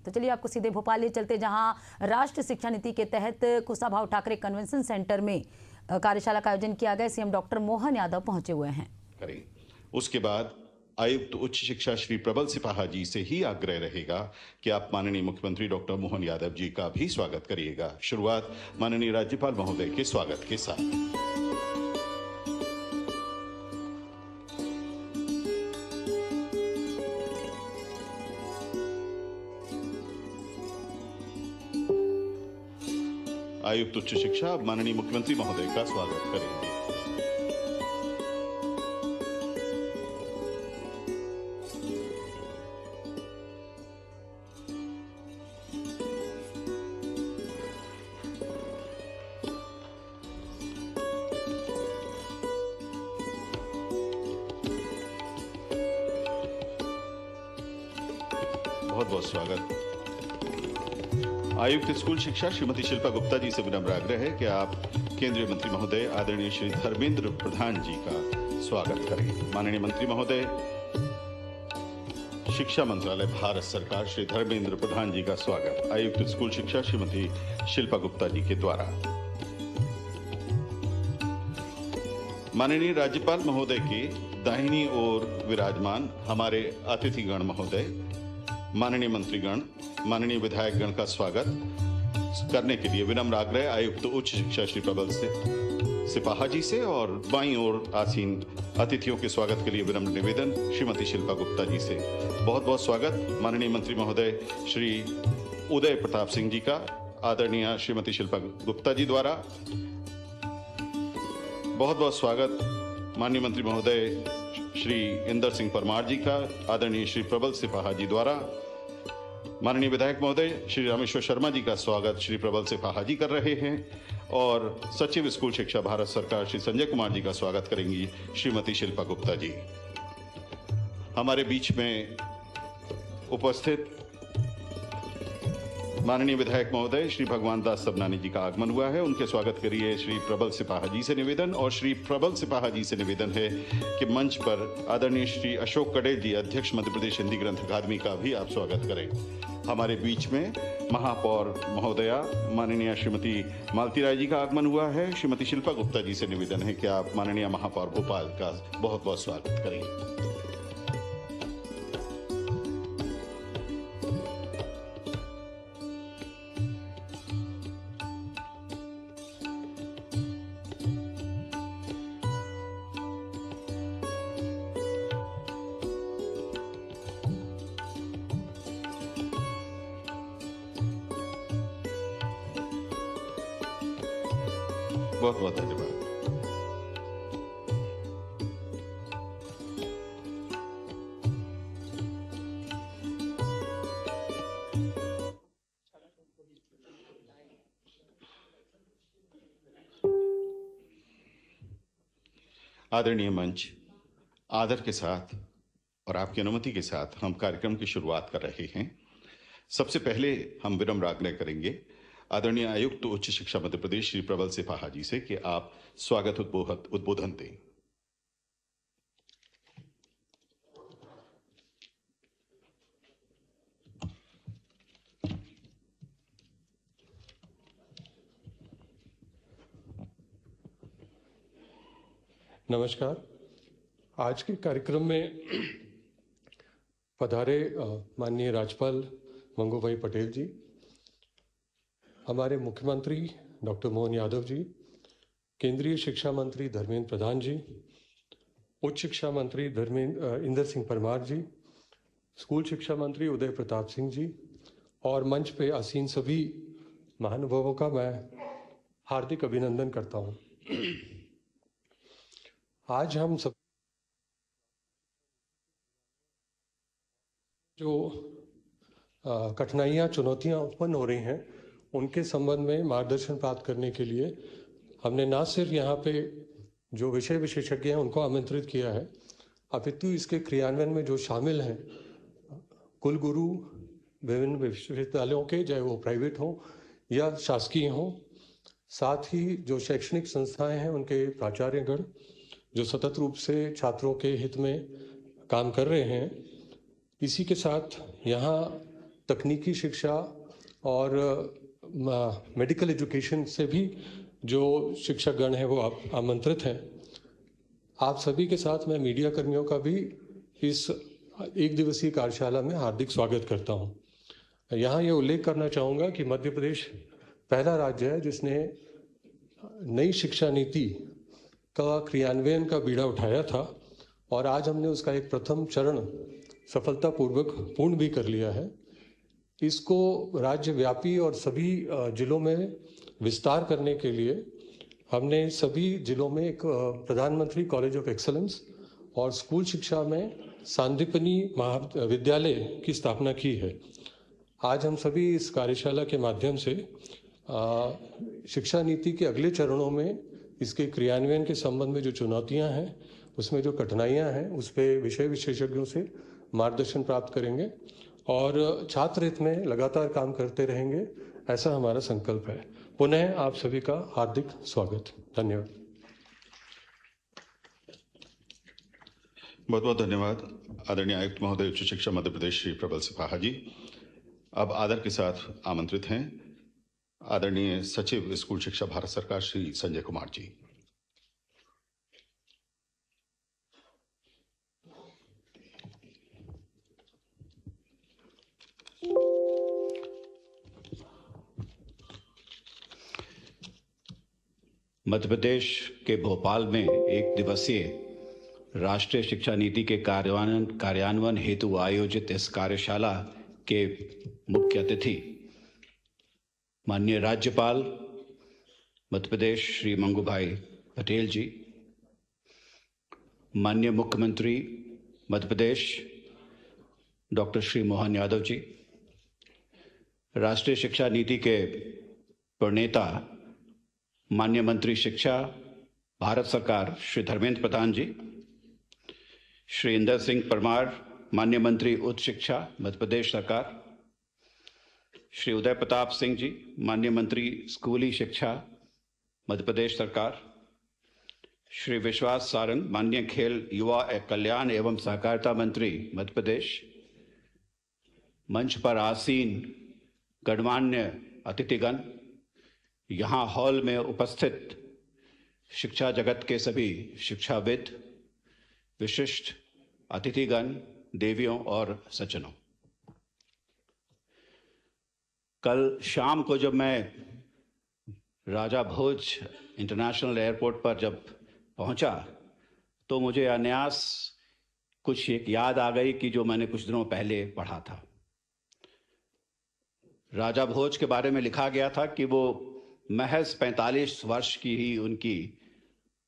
तो चलिए आपको सीधे भोपाल ले चलते, जहां राष्ट्रीय शिक्षा नीति के तहत कुशाभाऊ ठाकरे कन्वेंशन सेंटर में कार्यशाला का आयोजन किया गया। सीएम डॉक्टर मोहन यादव पहुंचे हुए हैं। उसके बाद आयुक्त उच्च शिक्षा श्री प्रबल सिपाहा जी से ही आग्रह रहेगा कि आप माननीय मुख्यमंत्री डॉक्टर मोहन यादव जी का भी स्वागत करिएगा। शुरुआत माननीय राज्यपाल महोदय के स्वागत के साथ। आयुक्त उच्च शिक्षा माननीय मुख्यमंत्री महोदय का स्वागत करेंगे। बहुत बहुत स्वागत। आयुक्त स्कूल शिक्षा श्रीमती शिल्पा गुप्ता जी से विनम्र आग्रह है कि आप केंद्रीय मंत्री महोदय आदरणीय श्री धर्मेंद्र प्रधान जी का स्वागत करें। माननीय मंत्री महोदय, शिक्षा मंत्रालय भारत सरकार श्री धर्मेंद्र प्रधान जी का स्वागत आयुक्त स्कूल शिक्षा श्रीमती शिल्पा गुप्ता जी के द्वारा। माननीय राज्यपाल महोदय के दाहिनी ओर विराजमान हमारे अतिथिगण महोदय, माननीय मंत्रीगण, माननीय विधायकगण का स्वागत करने के लिए विनम्र आग्रह आयुक्त उच्च शिक्षा श्री प्रबल सिपाहा जी से, और बाईं ओर आसीन अतिथियों के स्वागत के लिए विनम्र निवेदन श्रीमती शिल्पा गुप्ता जी से। बहुत बहुत स्वागत माननीय मंत्री महोदय श्री उदय प्रताप सिंह जी का आदरणीय श्रीमती शिल्पा गुप्ता जी द्वारा। बहुत बहुत स्वागत माननीय मंत्री महोदय श्री इंदर सिंह परमार जी का आदरणीय श्री प्रबल सिपाहा जी द्वारा। माननीय विधायक महोदय श्री रामेश्वर शर्मा जी का स्वागत श्री प्रबल सिपाहा जी कर रहे हैं, और सचिव स्कूल शिक्षा भारत सरकार श्री संजय कुमार जी का स्वागत करेंगी श्रीमती शिल्पा गुप्ता जी। हमारे बीच में उपस्थित माननीय विधायक महोदय श्री भगवान दास सबनानी जी का आगमन हुआ है, उनके स्वागत करिए श्री प्रबल सिपाहा जी से निवेदन। और श्री प्रबल सिपाहा जी से निवेदन है कि मंच पर आदरणीय श्री अशोक कडेल जी, अध्यक्ष मध्य प्रदेश हिंदी ग्रंथ अकादमी का भी आप स्वागत करें। हमारे बीच में महापौर महोदया माननीय श्रीमती मालती राय जी का आगमन हुआ है। श्रीमती शिल्पा गुप्ता जी से निवेदन है कि आप माननीय महापौर भोपाल का बहुत बहुत स्वागत करें। बहुत बहुत धन्यवाद। आदरणीय मंच, आदर के साथ और आपकी अनुमति के साथ हम कार्यक्रम की शुरुआत कर रहे हैं। सबसे पहले हम विनम्र आग्रह करेंगे आदरणीय आयुक्त उच्च शिक्षा मध्य प्रदेश श्री प्रबल सिपाहा जी से कि आप स्वागत उद्बोधन दें। नमस्कार। आज के कार्यक्रम में पधारे माननीय राज्यपाल मंगू भाई पटेल जी, हमारे मुख्यमंत्री डॉक्टर मोहन यादव जी, केंद्रीय शिक्षा मंत्री धर्मेंद्र प्रधान जी, उच्च शिक्षा मंत्री इंदर सिंह परमार जी, स्कूल शिक्षा मंत्री उदय प्रताप सिंह जी, और मंच पे आसीन सभी महानुभावों का मैं हार्दिक अभिनंदन करता हूं। आज हम सब जो कठिनाइयाँ चुनौतियाँ उत्पन्न हो रही हैं उनके संबंध में मार्गदर्शन प्राप्त करने के लिए हमने न सिर्फ यहाँ पे जो विषय विशेषज्ञ हैं उनको आमंत्रित किया है, अपितु इसके क्रियान्वयन में जो शामिल हैं कुलगुरु विभिन्न विश्वविद्यालयों के, चाहे वो प्राइवेट हों या शासकीय हों, साथ ही जो शैक्षणिक संस्थाएं हैं उनके प्राचार्यगण जो सतत रूप से छात्रों के हित में काम कर रहे हैं। इसी के साथ यहाँ तकनीकी शिक्षा और मेडिकल एजुकेशन से भी जो शिक्षकगण हैं वो आमंत्रित हैं। आप सभी के साथ मैं मीडिया कर्मियों का भी इस एक दिवसीय कार्यशाला में हार्दिक स्वागत करता हूं। यहाँ ये उल्लेख करना चाहूँगा कि मध्य प्रदेश पहला राज्य है जिसने नई शिक्षा नीति का क्रियान्वयन का बीड़ा उठाया था और आज हमने उसका एक प्रथम चरण सफलतापूर्वक पूर्ण भी कर लिया है। इसको राज्यव्यापी और सभी जिलों में विस्तार करने के लिए हमने सभी जिलों में एक प्रधानमंत्री कॉलेज ऑफ एक्सीलेंस और स्कूल शिक्षा में सांदीपनि महाविद्यालय की स्थापना की है। आज हम सभी इस कार्यशाला के माध्यम से शिक्षा नीति के अगले चरणों में इसके क्रियान्वयन के संबंध में जो चुनौतियां हैं, उसमें जो कठिनाइयां हैं, उस पर विषय विशेषज्ञों से मार्गदर्शन प्राप्त करेंगे और छात्र हित में लगातार काम करते रहेंगे, ऐसा हमारा संकल्प है। पुनः आप सभी का हार्दिक स्वागत। धन्यवाद। बहुत बहुत धन्यवाद आदरणीय आयुक्त महोदय, उच्च शिक्षा मध्य प्रदेश श्री प्रबल सिपाहा जी। अब आदर के साथ आमंत्रित हैं आदरणीय सचिव स्कूल शिक्षा भारत सरकार श्री संजय कुमार जी। मध्य प्रदेश के भोपाल में एक दिवसीय राष्ट्रीय शिक्षा नीति के कार्यान्वयन हेतु आयोजित इस कार्यशाला के मुख्य अतिथि माननीय राज्यपाल मध्य प्रदेश श्री मंगू भाई पटेल जी, माननीय मुख्यमंत्री मध्य प्रदेश डॉक्टर श्री मोहन यादव जी, राष्ट्रीय शिक्षा नीति के प्रणेता माननीय मंत्री शिक्षा भारत सरकार श्री धर्मेंद्र प्रधान जी, श्री इंदर सिंह परमार माननीय मंत्री उच्च शिक्षा मध्य प्रदेश सरकार, श्री उदय प्रताप सिंह जी माननीय मंत्री स्कूली शिक्षा मध्य प्रदेश सरकार, श्री विश्वास सारंग माननीय खेल युवा कल्याण एवं सहकारिता मंत्री मध्य प्रदेश, मंच पर आसीन गणमान्य अतिथिगण, यहाँ हॉल में उपस्थित शिक्षा जगत के सभी शिक्षाविद, विशिष्ट अतिथिगण, देवियों और सज्जनों, कल शाम को जब मैं राजा भोज इंटरनेशनल एयरपोर्ट पर जब पहुंचा तो मुझे अनायास कुछ एक याद आ गई कि जो मैंने कुछ दिनों पहले पढ़ा था। राजा भोज के बारे में लिखा गया था कि वो महज 45 वर्ष की ही उनकी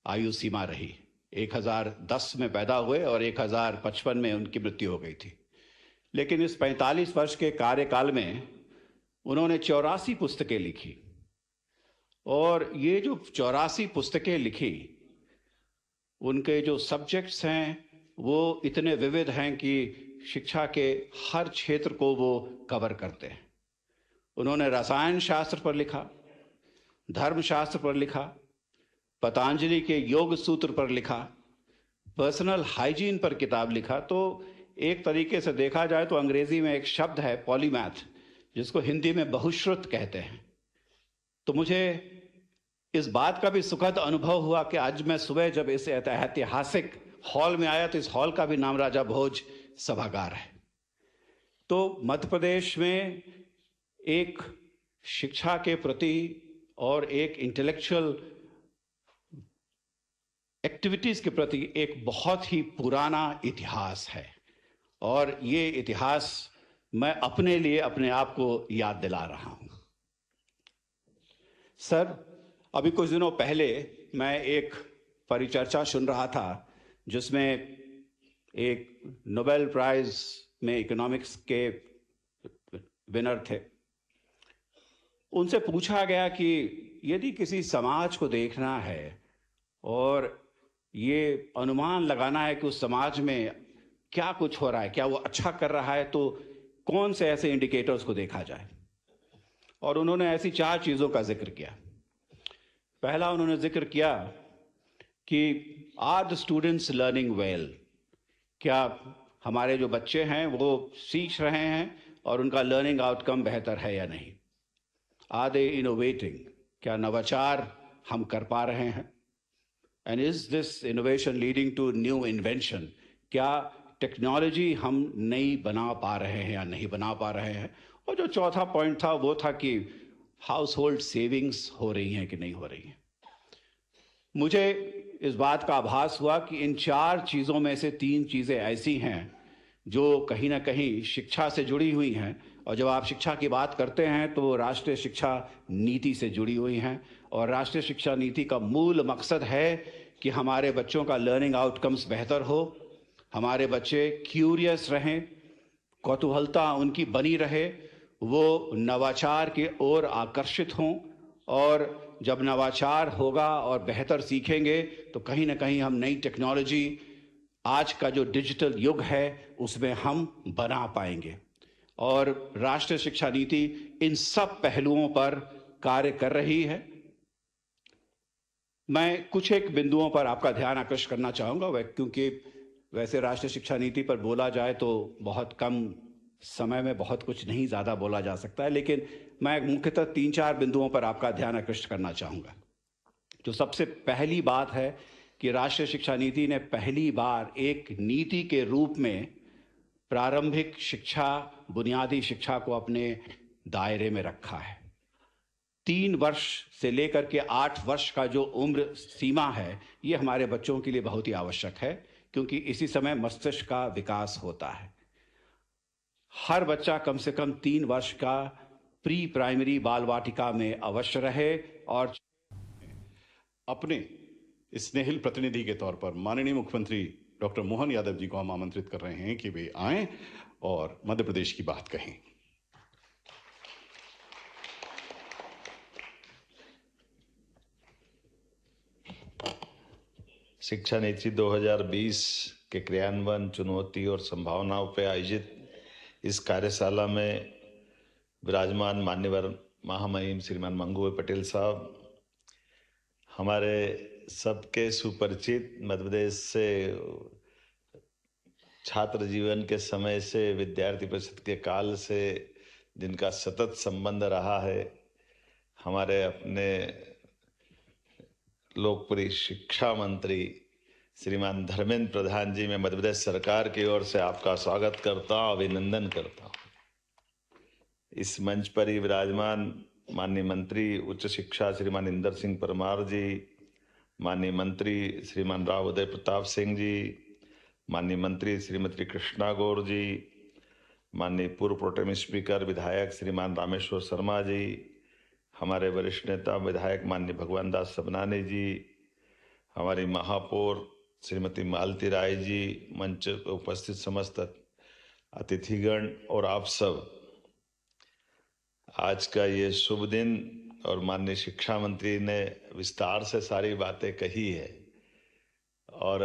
आयु सीमा रही। 1010 में पैदा हुए और 1055 में उनकी मृत्यु हो गई थी। लेकिन इस 45 वर्ष के कार्यकाल में उन्होंने 84 पुस्तकें लिखी और ये जो 84 पुस्तकें लिखी, उनके जो सब्जेक्ट्स हैं वो इतने विविध हैं कि शिक्षा के हर क्षेत्र को वो कवर करते हैं। उन्होंने रसायन शास्त्र पर लिखा, धर्मशास्त्र पर लिखा, पतंजलि के योग सूत्र पर लिखा, पर्सनल हाइजीन पर किताब लिखा। तो एक तरीके से देखा जाए तो अंग्रेजी में एक शब्द है पॉलीमैथ, जिसको हिंदी में बहुश्रुत कहते हैं। तो मुझे इस बात का भी सुखद अनुभव हुआ कि आज मैं सुबह जब इस ऐतिहासिक हॉल में आया तो इस हॉल का भी नाम राजा भोज सभागार है। तो मध्य प्रदेश में एक शिक्षा के प्रति और एक इंटेलेक्चुअल एक्टिविटीज के प्रति एक बहुत ही पुराना इतिहास है और ये इतिहास मैं अपने लिए अपने आप को याद दिला रहा हूं। सर, अभी कुछ दिनों पहले मैं एक परिचर्चा सुन रहा था जिसमें एक नोबेल प्राइज में इकोनॉमिक्स के विनर थे। उनसे पूछा गया कि यदि किसी समाज को देखना है और ये अनुमान लगाना है कि उस समाज में क्या कुछ हो रहा है, क्या वो अच्छा कर रहा है, तो कौन से ऐसे इंडिकेटर्स को देखा जाए। और उन्होंने ऐसी 4 चीज़ों का जिक्र किया। पहला उन्होंने जिक्र किया कि are the students learning well, क्या हमारे जो बच्चे हैं वो सीख रहे हैं और उनका लर्निंग आउटकम बेहतर है या नहीं? Are they innovating? क्या नवाचार हम कर पा रहे हैं? And is this innovation leading to new invention? क्या टेक्नोलॉजी हम नई बना पा रहे हैं या नहीं बना पा रहे हैं? और जो चौथा पॉइंट था वो था कि हाउस होल्ड सेविंग्स हो रही हैं कि नहीं हो रही हैं। मुझे इस बात का आभास हुआ कि इन 4 चीज़ों में से 3 चीज़ें ऐसी हैं जो कहीं ना कहीं शिक्षा से जुड़ी हुई हैं, और जब आप शिक्षा की बात करते हैं तो राष्ट्रीय शिक्षा नीति से जुड़ी हुई हैं। और राष्ट्रीय शिक्षा नीति का मूल मकसद है कि हमारे बच्चों का लर्निंग आउटकम्स बेहतर हो, हमारे बच्चे क्यूरियस रहें, कौतूहलता उनकी बनी रहे, वो नवाचार की ओर आकर्षित हों, और जब नवाचार होगा और बेहतर सीखेंगे तो कहीं ना कहीं हम नई टेक्नोलॉजी, आज का जो डिजिटल युग है उसमें हम बना पाएंगे। और राष्ट्रीय शिक्षा नीति इन सब पहलुओं पर कार्य कर रही है। मैं कुछ एक बिंदुओं पर आपका ध्यान आकर्षित करना चाहूँगा, क्योंकि वैसे राष्ट्रीय शिक्षा नीति पर बोला जाए तो बहुत कम समय में बहुत कुछ नहीं ज़्यादा बोला जा सकता है, लेकिन मैं मुख्यतः 3-4 बिंदुओं पर आपका ध्यान आकर्षित करना चाहूँगा। जो सबसे पहली बात है कि राष्ट्रीय शिक्षा नीति ने पहली बार एक नीति के रूप में प्रारंभिक शिक्षा, बुनियादी शिक्षा को अपने दायरे में रखा है। 3 वर्ष से लेकर के 8 वर्ष का जो उम्र सीमा है, ये हमारे बच्चों के लिए बहुत ही आवश्यक है, क्योंकि इसी समय मस्तिष्क का विकास होता है। हर बच्चा कम से कम 3 वर्ष का प्री प्राइमरी बाल वाटिका में अवश्य रहे। और अपने स्नेहिल प्रतिनिधि के तौर पर माननीय मुख्यमंत्री डॉक्टर मोहन यादव जी को हम आमंत्रित कर रहे हैं कि वे आएं और मध्य प्रदेश की बात कहें। शिक्षा नीति 2020 के क्रियान्वयन, चुनौती और संभावनाओं पर आयोजित इस कार्यशाला में विराजमान मान्यवर महामहिम श्रीमान मंगू पटेल साहब, हमारे सबके सुपरिचित मध्य प्रदेश से छात्र जीवन के समय से, विद्यार्थी परिषद के काल से जिनका सतत संबंध रहा है, हमारे अपने लोकप्रिय शिक्षा मंत्री श्रीमान धर्मेंद्र प्रधान जी, मैं मध्य प्रदेश सरकार की ओर से आपका स्वागत करता हूँ, अभिनंदन करता हूँ। इस मंच पर ही विराजमान माननीय मंत्री उच्च शिक्षा श्रीमान इंदर सिंह परमार जी, माननीय मंत्री श्रीमान राव उदय प्रताप सिंह जी, माननीय मंत्री श्रीमती कृष्णा गौर जी, माननीय पूर्व प्रोटेम स्पीकर विधायक श्रीमान रामेश्वर शर्मा जी, हमारे वरिष्ठ नेता विधायक माननीय भगवान दास सबनानी जी, हमारी महापौर श्रीमती मालती राय जी, मंच पर उपस्थित समस्त अतिथिगण और आप सब, आज का ये शुभ दिन, और माननीय शिक्षा मंत्री ने विस्तार से सारी बातें कही है। और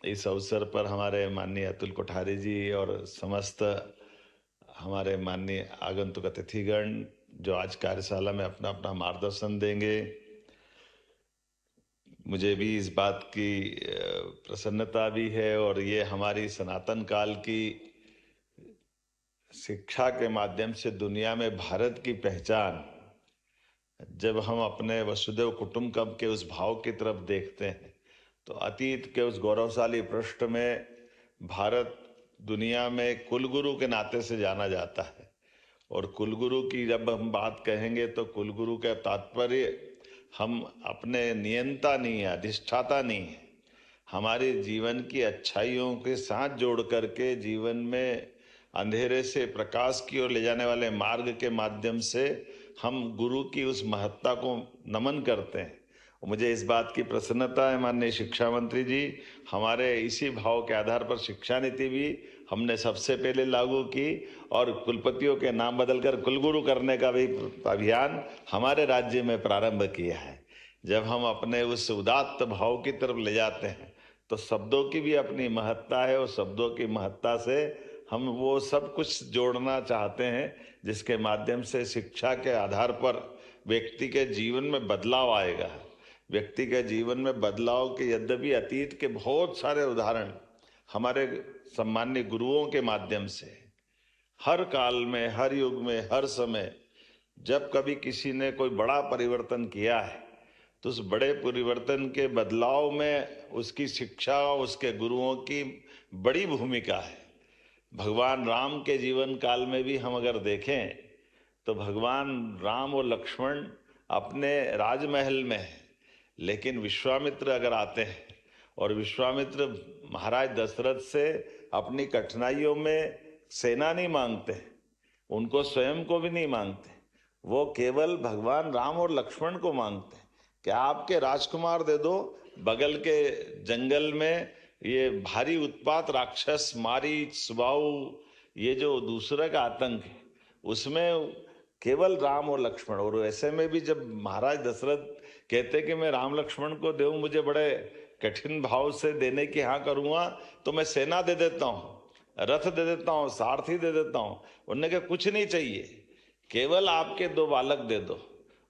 इस अवसर पर हमारे माननीय अतुल कोठारी जी और समस्त हमारे माननीय आगंतुक अतिथिगण जो आज कार्यशाला में अपना अपना मार्गदर्शन देंगे, मुझे भी इस बात की प्रसन्नता भी है। और ये हमारी सनातन काल की शिक्षा के माध्यम से दुनिया में भारत की पहचान, जब हम अपने वसुदेव कुटुंबकम के उस भाव की तरफ देखते हैं तो अतीत के उस गौरवशाली पृष्ठ में भारत दुनिया में कुलगुरु के नाते से जाना जाता है। और कुलगुरु की जब हम बात कहेंगे तो कुलगुरु का तात्पर्य हम अपने नियंता नहीं है, अधिष्ठाता नहीं है, हमारे जीवन की अच्छाइयों के साथ जोड़ करके जीवन में अंधेरे से प्रकाश की ओर ले जाने वाले मार्ग के माध्यम से हम गुरु की उस महत्ता को नमन करते हैं। मुझे इस बात की प्रसन्नता है माननीय शिक्षा मंत्री जी, हमारे इसी भाव के आधार पर शिक्षा नीति भी हमने सबसे पहले लागू की और कुलपतियों के नाम बदलकर कुलगुरु करने का भी अभियान हमारे राज्य में प्रारंभ किया है। जब हम अपने उस उदात्त भाव की तरफ ले जाते हैं तो शब्दों की भी अपनी महत्ता है और शब्दों की महत्ता से हम वो सब कुछ जोड़ना चाहते हैं जिसके माध्यम से शिक्षा के आधार पर व्यक्ति के जीवन में बदलाव आएगा। व्यक्ति के जीवन में बदलाव के यद्यपि अतीत के बहुत सारे उदाहरण हमारे सम्मान्य गुरुओं के माध्यम से हर काल में, हर युग में, हर समय जब कभी किसी ने कोई बड़ा परिवर्तन किया है तो उस बड़े परिवर्तन के बदलाव में उसकी शिक्षा, उसके गुरुओं की बड़ी भूमिका है। भगवान राम के जीवन काल में भी हम अगर देखें तो भगवान राम और लक्ष्मण अपने राजमहल में है, लेकिन विश्वामित्र अगर आते हैं और विश्वामित्र महाराज दशरथ से अपनी कठिनाइयों में सेना नहीं मांगते, उनको स्वयं को भी नहीं मांगते, वो केवल भगवान राम और लक्ष्मण को मांगते हैं कि आपके राजकुमार दे दो। बगल के जंगल में ये भारी उत्पात राक्षस मारीच, सुबाहु, ये जो दूसरे का आतंक है, उसमें केवल राम और लक्ष्मण। और ऐसे में भी जब महाराज दशरथ कहते कि मैं राम लक्ष्मण को दूं, मुझे बड़े कठिन भाव से देने की हाँ करूंगा तो मैं सेना दे देता हूँ, रथ दे देता हूँ, सारथी दे देता हूँ। उन्होंने कहा कुछ नहीं चाहिए, केवल आपके 2 बालक दे दो।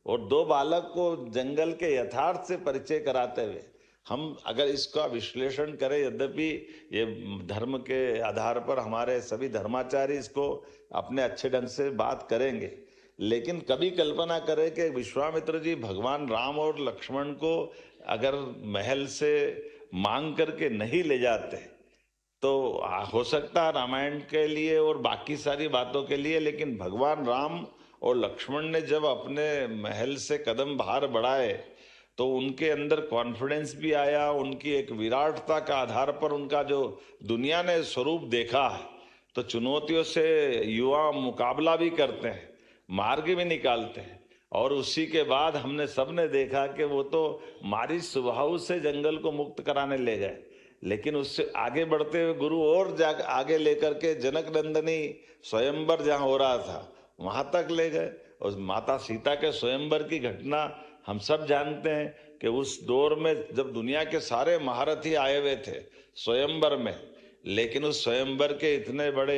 और 2 बालक को जंगल के यथार्थ से परिचय कराते हुए हम अगर इसका विश्लेषण करें, यद्यपि ये धर्म के आधार पर हमारे सभी धर्माचार्य इसको अपने अच्छे ढंग से बात करेंगे, लेकिन कभी कल्पना करें कि विश्वामित्र जी भगवान राम और लक्ष्मण को अगर महल से मांग करके नहीं ले जाते तो हो सकता है रामायण के लिए और बाकी सारी बातों के लिए, लेकिन भगवान राम और लक्ष्मण ने जब अपने महल से कदम बाहर बढ़ाए तो उनके अंदर कॉन्फिडेंस भी आया, उनकी एक विराटता का आधार पर उनका जो दुनिया ने स्वरूप देखा है, तो चुनौतियों से युवा मुकाबला भी करते हैं, मार्ग भी निकालते हैं। और उसी के बाद हमने सबने देखा कि वो तो मारीच सुबाहु से जंगल को मुक्त कराने ले गए, लेकिन उससे आगे बढ़ते हुए गुरु और आगे लेकर के जनक नंदनी स्वयंवर जहाँ हो रहा था वहां तक ले गए। और माता सीता के स्वयंवर की घटना हम सब जानते हैं कि उस दौर में जब दुनिया के सारे महारथी आए हुए थे स्वयंवर में, लेकिन उस स्वयंवर के इतने बड़े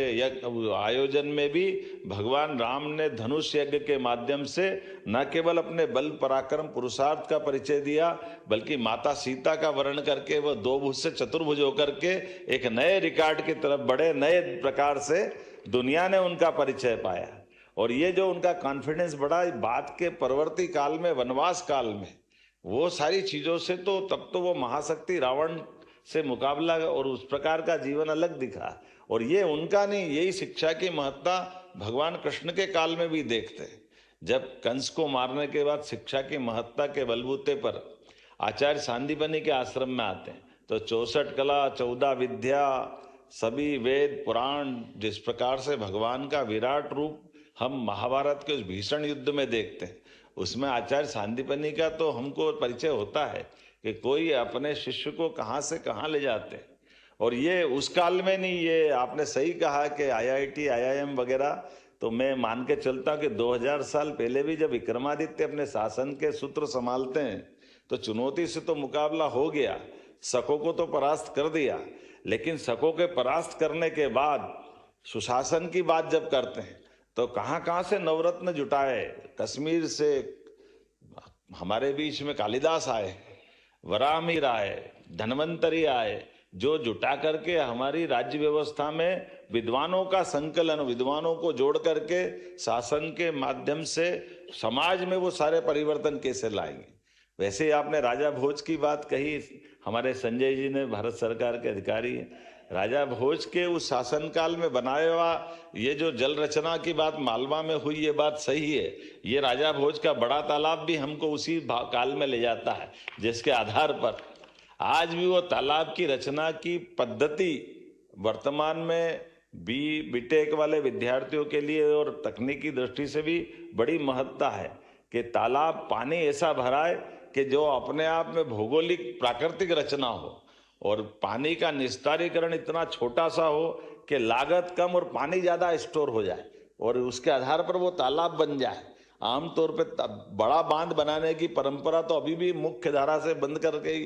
आयोजन में भी भगवान राम ने धनुष यज्ञ के माध्यम से न केवल अपने बल पराक्रम पुरुषार्थ का परिचय दिया, बल्कि माता सीता का वर्ण करके वो 2 भुज से चतुर्भुज होकर के एक नए रिकॉर्ड की तरफ बढ़े, नए प्रकार से दुनिया ने उनका परिचय पाया। और ये जो उनका कॉन्फिडेंस बढ़ा बात के परवर्ती काल में, वनवास काल में, वो सारी चीजों से तो तब तो वो महाशक्ति रावण से मुकाबला और उस प्रकार का जीवन अलग दिखा। और ये उनका नहीं, यही शिक्षा की महत्ता भगवान कृष्ण के काल में भी देखते हैं। जब कंस को मारने के बाद शिक्षा की महत्ता के बलबूते पर आचार्य सांदीपनि के आश्रम में आते हैं तो 64 कला, 14 विद्या, सभी वेद पुराण, जिस प्रकार से भगवान का विराट रूप हम महाभारत के उस भीषण युद्ध में देखते हैं, उसमें आचार्य सांदीपनि का तो हमको परिचय होता है कि कोई अपने शिष्य को कहाँ से कहाँ ले जाते हैं। और ये उस काल में नहीं, ये आपने सही कहा कि IIT, IIM वगैरह, तो मैं मान के चलता कि 2000 साल पहले भी जब विक्रमादित्य अपने शासन के सूत्र संभालते हैं तो चुनौती से तो मुकाबला हो गया, शकों को तो परास्त कर दिया, लेकिन शकों के परास्त करने के बाद सुशासन की बात जब करते हैं तो कहाँ कहाँ से नवरत्न जुटाए। कश्मीर से हमारे बीच में कालिदास आए, वराहमिहिर आए, धन्वंतरी आए, जो जुटा करके हमारी राज्य व्यवस्था में विद्वानों का संकलन, विद्वानों को जोड़ करके शासन के माध्यम से समाज में वो सारे परिवर्तन कैसे लाएंगे। वैसे ही आपने राजा भोज की बात कही, हमारे संजय जी ने, भारत सरकार के अधिकारी हैं, राजा भोज के उस शासनकाल में बनाया हुआ ये जो जल रचना की बात मालवा में हुई, ये बात सही है। ये राजा भोज का बड़ा तालाब भी हमको उसी काल में ले जाता है, जिसके आधार पर आज भी वो तालाब की रचना की पद्धति वर्तमान में बीटेक वाले विद्यार्थियों के लिए और तकनीकी दृष्टि से भी बड़ी महत्ता है कि तालाब पानी ऐसा भराए कि जो अपने आप में भौगोलिक प्राकृतिक रचना हो और पानी का निस्तारीकरण इतना छोटा सा हो कि लागत कम और पानी ज्यादा स्टोर हो जाए और उसके आधार पर वो तालाब बन जाए। आमतौर पे बड़ा बांध बनाने की परंपरा तो अभी भी मुख्य धारा से बंद करके ही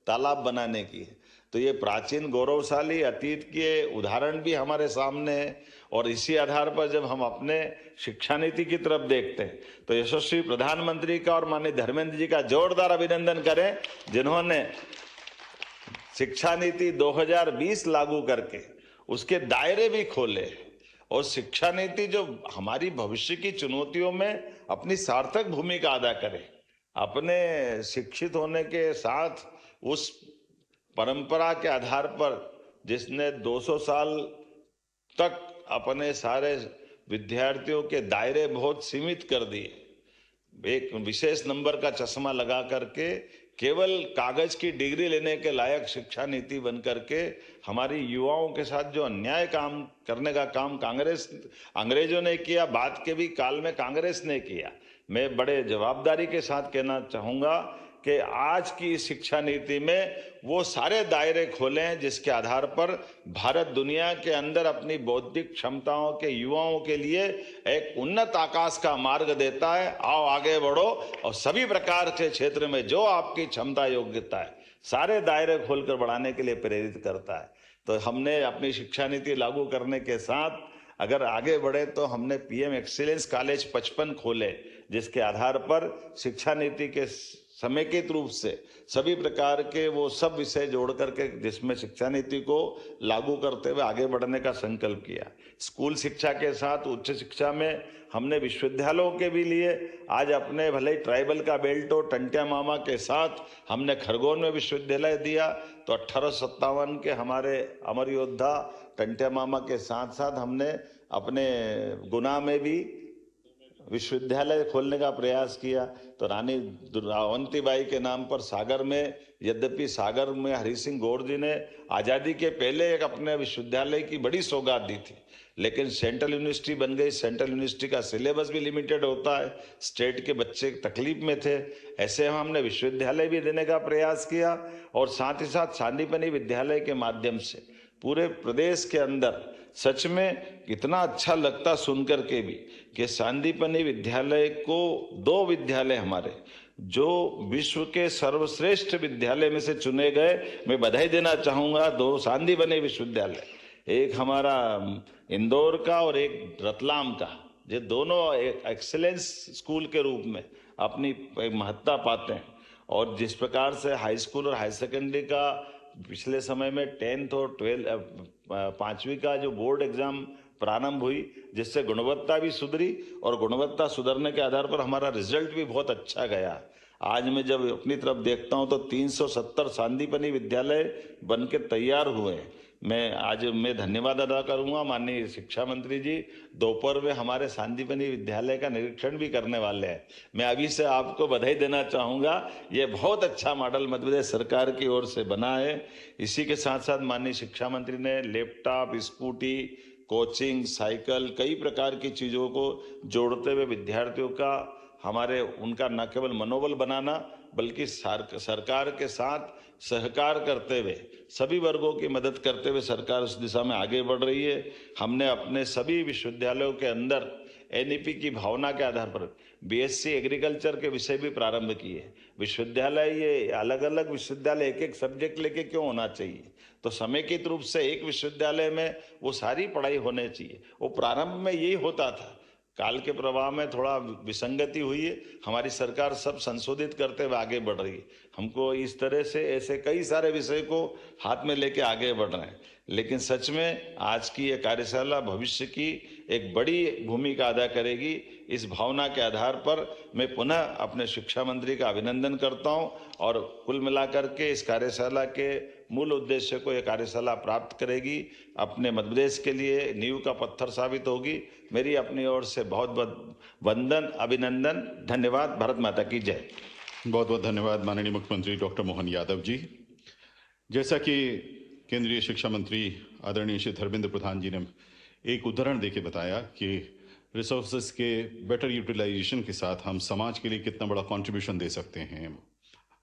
तालाब बनाने की है। तो ये प्राचीन गौरवशाली अतीत के उदाहरण भी हमारे सामने है और इसी आधार पर जब हम अपने शिक्षा नीति की तरफ देखते हैं तो यशस्वी प्रधानमंत्री का और माननीय धर्मेंद्र जी का जोरदार अभिनंदन करें, जिन्होंने शिक्षा नीति 2020 लागू करके उसके दायरे भी खोले और शिक्षा नीति जो हमारी भविष्य की चुनौतियों में अपनी सार्थक भूमिका अदा करे। अपने शिक्षित होने के साथ उस परंपरा के आधार पर जिसने 200 साल तक अपने सारे विद्यार्थियों के दायरे बहुत सीमित कर दिए, एक विशेष नंबर का चश्मा लगा करके केवल कागज की डिग्री लेने के लायक शिक्षा नीति बन करके हमारी युवाओं के साथ जो अन्याय काम करने का काम अंग्रेजों ने किया, बाद के भी काल में कांग्रेस ने किया। मैं बड़े जवाबदारी के साथ कहना चाहूंगा कि आज की शिक्षा नीति में वो सारे दायरे खोले हैं जिसके आधार पर भारत दुनिया के अंदर अपनी बौद्धिक क्षमताओं के युवाओं के लिए एक उन्नत आकाश का मार्ग देता है। आओ आगे बढ़ो और सभी प्रकार के क्षेत्र में जो आपकी क्षमता योग्यता है सारे दायरे खोलकर बढ़ाने के लिए प्रेरित करता है। तो हमने अपनी शिक्षा नीति लागू करने के साथ अगर आगे बढ़े तो हमने पीएम एक्सीलेंस कॉलेज 55 खोले, जिसके आधार पर शिक्षा नीति के समेकित रूप से सभी प्रकार के वो सब विषय जोड़ करके जिसमें शिक्षा नीति को लागू करते हुए आगे बढ़ने का संकल्प किया। स्कूल शिक्षा के साथ उच्च शिक्षा में हमने विश्वविद्यालयों के भी लिए आज अपने भले ही ट्राइबल का बेल्ट हो, टंट्या मामा के साथ हमने खरगोन में विश्वविद्यालय दिया। तो 1857 के हमारे अमर योद्धा टंट्या मामा के साथ साथ हमने अपने गुना में भी विश्वविद्यालय खोलने का प्रयास किया। तो रानी अवंतीबाई के नाम पर सागर में, यद्यपि सागर में हरि सिंह गौर जी ने आज़ादी के पहले एक अपने विश्वविद्यालय की बड़ी सौगात दी थी, लेकिन सेंट्रल यूनिवर्सिटी बन गई। सेंट्रल यूनिवर्सिटी का सिलेबस भी लिमिटेड होता है, स्टेट के बच्चे तकलीफ में थे। ऐसे हमने विश्वविद्यालय भी देने का प्रयास किया और साथ ही साथ सांदीपनि विद्यालय के माध्यम से पूरे प्रदेश के अंदर सच में इतना अच्छा लगता सुनकर के भी कि सांदीपनि विद्यालय को 2 विद्यालय हमारे जो विश्व के सर्वश्रेष्ठ विद्यालय में से चुने गए। मैं बधाई देना चाहूँगा 2 सांदीपनि विश्वविद्यालय, एक हमारा इंदौर का और एक रतलाम का, ये दोनों एक एक्सीलेंस स्कूल के रूप में अपनी महत्ता पाते हैं। और जिस प्रकार से हाई स्कूल और हाई सेकेंडरी का पिछले समय में 10th और 5वीं का जो बोर्ड एग्जाम प्रारंभ हुई, जिससे गुणवत्ता भी सुधरी और गुणवत्ता सुधरने के आधार पर हमारा रिजल्ट भी बहुत अच्छा गया। आज मैं जब अपनी तरफ देखता हूं तो 370 सांदीपनि विद्यालय बन के तैयार हुए हैं। मैं धन्यवाद अदा करूंगा माननीय शिक्षा मंत्री जी, दोपहर में हमारे सांदीपनि विद्यालय का निरीक्षण भी करने वाले हैं। मैं अभी से आपको बधाई देना चाहूँगा, ये बहुत अच्छा मॉडल मध्य प्रदेश सरकार की ओर से बना है। इसी के साथ साथ माननीय शिक्षा मंत्री ने लैपटॉप, स्कूटी, कोचिंग, साइकिल, कई प्रकार की चीज़ों को जोड़ते हुए विद्यार्थियों का उनका न केवल मनोबल बनाना बल्कि सरकार के साथ सहकार करते हुए सभी वर्गों की मदद करते हुए सरकार उस दिशा में आगे बढ़ रही है। हमने अपने सभी विश्वविद्यालयों के अंदर एनईपी की भावना के आधार पर बीएससी एग्रीकल्चर के विषय भी प्रारंभ किए। विश्वविद्यालय ये अलग अलग विश्वविद्यालय एक सब्जेक्ट लेके क्यों होना चाहिए, तो समेकित रूप से एक विश्वविद्यालय में वो सारी पढ़ाई होने चाहिए। वो प्रारंभ में यही होता था, काल के प्रवाह में थोड़ा विसंगति हुई है। हमारी सरकार सब संशोधित करते हुए आगे बढ़ रही है। हमको इस तरह से ऐसे कई सारे विषय को हाथ में लेके आगे बढ़ रहे हैं। लेकिन सच में आज की ये कार्यशाला भविष्य की एक बड़ी भूमिका अदा करेगी। इस भावना के आधार पर मैं पुनः अपने शिक्षा मंत्री का अभिनंदन करता हूं और कुल मिलाकर के इस कार्यशाला के मूल उद्देश्य को यह कार्यशाला प्राप्त करेगी, अपने मध्य प्रदेश के लिए नींव का पत्थर साबित होगी। मेरी अपनी ओर से बहुत बहुत वंदन, अभिनंदन, धन्यवाद। भारत माता की जय। बहुत बहुत धन्यवाद माननीय मुख्यमंत्री डॉक्टर मोहन यादव जी। जैसा कि केंद्रीय शिक्षा मंत्री आदरणीय श्री धर्मेंद्र प्रधान जी ने एक उदाहरण देके बताया कि रिसोर्सेज के बेटर यूटिलाइजेशन के साथ हम समाज के लिए कितना बड़ा कंट्रीब्यूशन दे सकते हैं,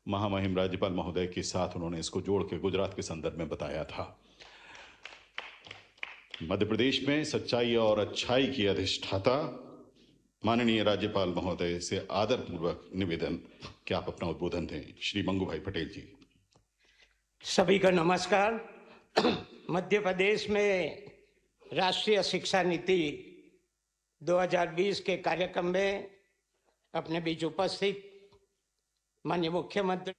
महामहिम राज्यपाल महोदय के साथ उन्होंने इसको जोड़ के गुजरात के संदर्भ में बताया था। मध्य प्रदेश में सच्चाई और अच्छाई की अधिष्ठाता माननीय राज्यपाल महोदय से आदरपूर्वक निवेदन कि आप अपना उद्बोधन दें। श्री मंगूभाई पटेल जी। सभी को नमस्कार। मध्य प्रदेश में राष्ट्रीय शिक्षा नीति 2020 के कार्यक्रम में अपने बीच उपस्थित माननीय मुख्यमंत्री